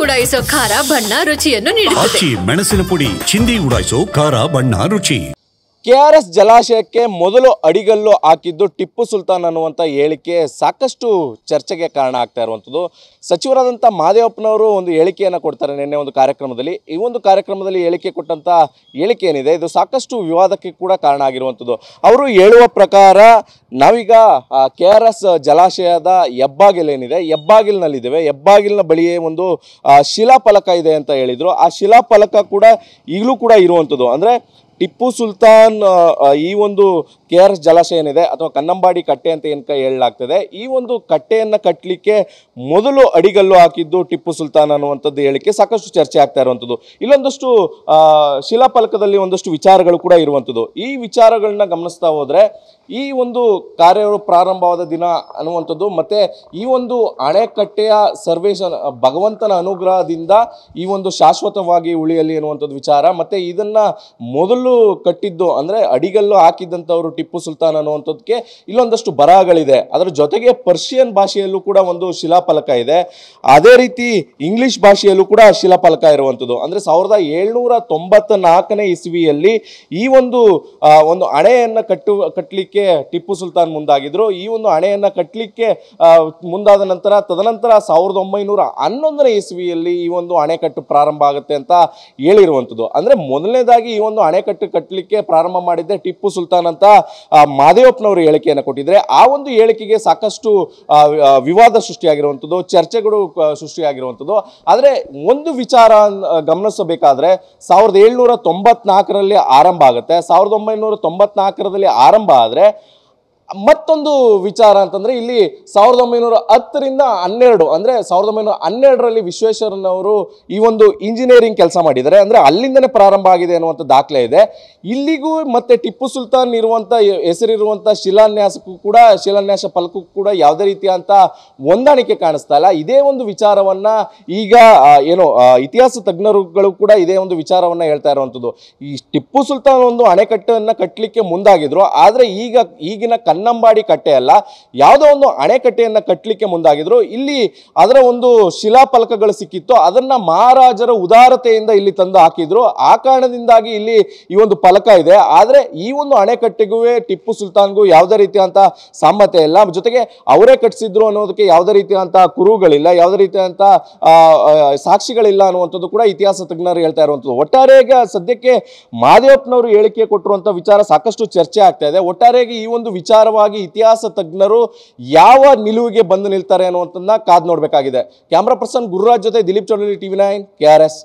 ಉಡಾಯಿಸೋ ಖಾರ ಬಣ್ಣ ರುಚಿಯನ್ನು ನೀಡುತ್ತದೆ. ಮೆಣಸಿನ ಪುಡಿ ಚಿಂದಿ ಉಡಾಯಿಸೋ ಖಾರ ಬಣ್ಣ ರುಚಿ. ಕೆಆರ್ಎಸ್ ಜಲಾಶಯಕ್ಕೆ ಮೊದಲು ಅಡಿಗಲ್ಲು ಹಾಕಿದ್ದು ಟಿಪ್ಪು ಸುಲ್ತಾನ್ ಅನ್ನುವಂಥ ಹೇಳಿಕೆ ಸಾಕಷ್ಟು ಚರ್ಚೆಗೆ ಕಾರಣ ಆಗ್ತಾ ಇರುವಂಥದ್ದು. ಸಚಿವರಾದಂಥ ಮಹದೇವಪ್ಪನವರು ಒಂದು ಹೇಳಿಕೆಯನ್ನು ಕೊಡ್ತಾರೆ ನಿನ್ನೆ ಒಂದು ಕಾರ್ಯಕ್ರಮದಲ್ಲಿ. ಈ ಒಂದು ಕಾರ್ಯಕ್ರಮದಲ್ಲಿ ಹೇಳಿಕೆ ಕೊಟ್ಟಂಥ ಹೇಳಿಕೆ ಏನಿದೆ ಇದು ಸಾಕಷ್ಟು ವಿವಾದಕ್ಕೆ ಕೂಡ ಕಾರಣ ಆಗಿರುವಂಥದ್ದು. ಅವರು ಹೇಳುವ ಪ್ರಕಾರ ನಾವೀಗ ಕೆಆರ್ಎಸ್ ಜಲಾಶಯದ ಹೆಬ್ಬಾಗಿಲೇನಿದೆ ಹೆಬ್ಬಾಗಿಲಿನಲ್ಲಿದ್ದೇವೆ, ಹೆಬ್ಬಾಗಿಲಿನ ಬಳಿಯೇ ಒಂದು ಶಿಲಾಫಲಕ ಇದೆ ಅಂತ ಹೇಳಿದರು. ಆ ಶಿಲಾಫಲಕ ಕೂಡ ಈಗಲೂ ಕೂಡ ಇರುವಂಥದ್ದು. ಅಂದರೆ ಟಿಪ್ಪು ಸುಲ್ತಾನ್ ಈ ಒಂದು ಕೆಆರ್ಎಸ್ ಜಲಾಶಯ ಏನಿದೆ ಅಥವಾ ಕನ್ನಂಬಾಡಿ ಕಟ್ಟೆ ಅಂತ ಏನು ಹೇಳಲಾಗ್ತದೆ, ಈ ಒಂದು ಕಟ್ಟೆಯನ್ನು ಕಟ್ಟಲಿಕ್ಕೆ ಮೊದಲು ಅಡಿಗಲ್ಲು ಹಾಕಿದ್ದು ಟಿಪ್ಪು ಸುಲ್ತಾನ್ ಅನ್ನುವಂಥದ್ದು ಹೇಳಿಕೆ ಸಾಕಷ್ಟು ಚರ್ಚೆ ಆಗ್ತಾ ಇರುವಂಥದ್ದು. ಇಲ್ಲೊಂದಷ್ಟು ಶಿಲಾಫಲಕದಲ್ಲಿ ಒಂದಷ್ಟು ವಿಚಾರಗಳು ಕೂಡ ಇರುವಂಥದ್ದು. ಈ ವಿಚಾರಗಳನ್ನ ಗಮನಿಸ್ತಾ ಹೋದರೆ ಈ ಒಂದು ಕಾರ್ಯಗಳು ಪ್ರಾರಂಭವಾದ ದಿನ ಅನ್ನುವಂಥದ್ದು ಮತ್ತು ಈ ಒಂದು ಅಣೆಕಟ್ಟೆಯ ಸರ್ವೇಷನ್ ಭಗವಂತನ ಅನುಗ್ರಹದಿಂದ ಈ ಒಂದು ಶಾಶ್ವತವಾಗಿ ಉಳಿಯಲಿ ಅನ್ನುವಂಥದ್ದು ವಿಚಾರ. ಮತ್ತು ಇದನ್ನು ಮೊದಲು ಕಟ್ಟಿದ್ದು ಅಂದರೆ ಅಡಿಗಲ್ಲು ಹಾಕಿದ್ದಂಥವರು ಟಿಪ್ಪು ಸುಲ್ತಾನ್ ಅನ್ನುವಂಥದ್ದಕ್ಕೆ ಇಲ್ಲೊಂದಷ್ಟು ಬರಹಗಳಿದೆ. ಅದರ ಜೊತೆಗೆ ಪರ್ಷಿಯನ್ ಭಾಷೆಯಲ್ಲೂ ಕೂಡ ಒಂದು ಶಿಲಾಫಲಕ ಇದೆ. ಅದೇ ರೀತಿ ಇಂಗ್ಲಿಷ್ ಭಾಷೆಯಲ್ಲೂ ಕೂಡ ಶಿಲಾಫಲಕ ಇರುವಂಥದ್ದು. ಅಂದರೆ 1794ನೇ ಇಸ್ವಿಯಲ್ಲಿ ಈ ಒಂದು ಅಣೆಯನ್ನು ಕಟ್ಟಲಿಕ್ಕೆ ಟಿಪ್ಪು ಸುಲ್ತಾನ್ ಮುಂದಾಗಿದ್ರು. ಈ ಒಂದು ಅಣೆಯನ್ನು ಕಟ್ಟಲಿಕ್ಕೆ ಮುಂದಾದ ನಂತರ ತದನಂತರ 1911ನೇ ಇಸ್ವಿಯಲ್ಲಿ ಈ ಒಂದು ಅಣೆಕಟ್ಟು ಪ್ರಾರಂಭ ಆಗುತ್ತೆ ಅಂತ ಹೇಳಿರುವಂಥದ್ದು. ಅಂದರೆ ಮೊದಲನೇದಾಗಿ ಈ ಒಂದು ಅಣೆಕಟ್ಟು ಕಟ್ಟಲಿಕ್ಕೆ ಪ್ರಾರಂಭ ಮಾಡಿದ್ದೆ ಟಿಪ್ಪು ಸುಲ್ತಾನ್ ಅಂತ ಮಹದೇವಪ್ಪನವರು ಹೇಳಿಕೆಯನ್ನು ಕೊಟ್ಟಿದ್ರೆ, ಆ ಒಂದು ಹೇಳಿಕೆಗೆ ಸಾಕಷ್ಟು ವಿವಾದ ಸೃಷ್ಟಿಯಾಗಿರುವಂಥದ್ದು, ಚರ್ಚೆಗಳು ಸೃಷ್ಟಿಯಾಗಿರುವಂಥದ್ದು. ಆದರೆ ಒಂದು ವಿಚಾರ ಗಮನಿಸಬೇಕಾದ್ರೆ 1794ರಲ್ಲಿ ಆರಂಭ ಆಗುತ್ತೆ. 1994ರಲ್ಲಿ ಆರಂಭ ಆದರೆ ಮತ್ತೊಂದು ವಿಚಾರ ಅಂತಂದರೆ ಇಲ್ಲಿ 1910ರಿಂದ 12 ಅಂದರೆ 1912ರಲ್ಲಿ ವಿಶ್ವೇಶ್ವರಯ್ಯನವರು ಈ ಒಂದು ಇಂಜಿನಿಯರಿಂಗ್ ಕೆಲಸ ಮಾಡಿದ್ದಾರೆ. ಅಂದರೆ ಅಲ್ಲಿಂದನೇ ಪ್ರಾರಂಭ ಆಗಿದೆ ಅನ್ನುವಂಥ ದಾಖಲೆ ಇದೆ. ಇಲ್ಲಿಗೂ ಮತ್ತು ಟಿಪ್ಪು ಸುಲ್ತಾನ್ ಇರುವಂಥ ಹೆಸರಿರುವಂಥ ಶಿಲಾನ್ಯಾಸ ಫಲಕಕ್ಕೂ ಕೂಡ ಯಾವುದೇ ರೀತಿಯಂಥ ಹೊಂದಾಣಿಕೆ ಕಾಣಿಸ್ತಾ ಇಲ್ಲ. ಇದೇ ಒಂದು ವಿಚಾರವನ್ನು ಈಗ ಇತಿಹಾಸ ತಜ್ಞರುಗಳು ಕೂಡ ಇದೇ ಒಂದು ವಿಚಾರವನ್ನು ಹೇಳ್ತಾ ಇರುವಂಥದ್ದು. ಈ ಟಿಪ್ಪು ಸುಲ್ತಾನ್ ಒಂದು ಅಣೆಕಟ್ಟನ್ನು ಕಟ್ಟಲಿಕ್ಕೆ ಮುಂದಾಗಿದ್ರು, ಆದರೆ ಈಗಿನ ಕನ್ನಂಬಾಡಿ ಕಟ್ಟೆ ಅಲ್ಲ, ಯಾವುದೋ ಒಂದು ಅಣೆಕಟ್ಟೆಯನ್ನು ಕಟ್ಟಲಿಕ್ಕೆ ಮುಂದಾಗಿದ್ರು. ಇಲ್ಲಿ ಅದರ ಒಂದು ಶಿಲಾಫಲಕಗಳು ಸಿಕ್ಕಿತ್ತು, ಅದನ್ನ ಮಹಾರಾಜರ ಉದಾರತೆಯಿಂದ ಇಲ್ಲಿ ತಂದು ಹಾಕಿದ್ರು. ಆ ಕಾರಣದಿಂದಾಗಿ ಇಲ್ಲಿ ಈ ಒಂದು ಫಲಕ ಇದೆ. ಆದರೆ ಈ ಒಂದು ಅಣೆಕಟ್ಟೆಗೂ ಟಿಪ್ಪು ಸುಲ್ತಾನ್ಗೂ ಯಾವುದೇ ರೀತಿಯಂತ ಸಾಮ್ಯತೆ ಇಲ್ಲ. ಜೊತೆಗೆ ಅವರೇ ಕಟ್ಟಿಸಿದ್ರು ಅನ್ನೋದಕ್ಕೆ ಯಾವುದೇ ರೀತಿಯಂತ ಕುರುಗಳಿಲ್ಲ, ಯಾವುದೇ ರೀತಿಯಂತ ಸಾಕ್ಷಿಗಳಿಲ್ಲ ಅನ್ನುವಂಥದ್ದು ಕೂಡ ಇತಿಹಾಸ ತಜ್ಞರು ಹೇಳ್ತಾ ಇರುವಂಥದ್ದು. ಒಟ್ಟಾರೆಯಾಗಿ ಸದ್ಯಕ್ಕೆ ಮಹದೇವಪ್ಪನವರು ಹೇಳಿಕೆ ಕೊಟ್ಟಿರುವಂಥ ವಿಚಾರ ಸಾಕಷ್ಟು ಚರ್ಚೆ ಆಗ್ತಾ ಇದೆ. ಒಟ್ಟಾರೆಯಾಗಿ ಈ ಒಂದು ವಿಚಾರವಾಗಿ ಇತಿಹಾಸ ತಜ್ಞರು ಯಾವ ನಿಲುವಿಗೆ ಬಂದು ನಿಲ್ತಾರೆ ಅನ್ನುವಂಥದ್ದನ್ನ ಕಾದು ನೋಡಬೇಕಾಗಿದೆ. ಕ್ಯಾಮ್ರಾ ಪರ್ಸನ್ ಗುರುರಾಜ್ ಜೊತೆ ದಿಲೀಪ್ ಚೌಡಲಿ, TV9 KRS.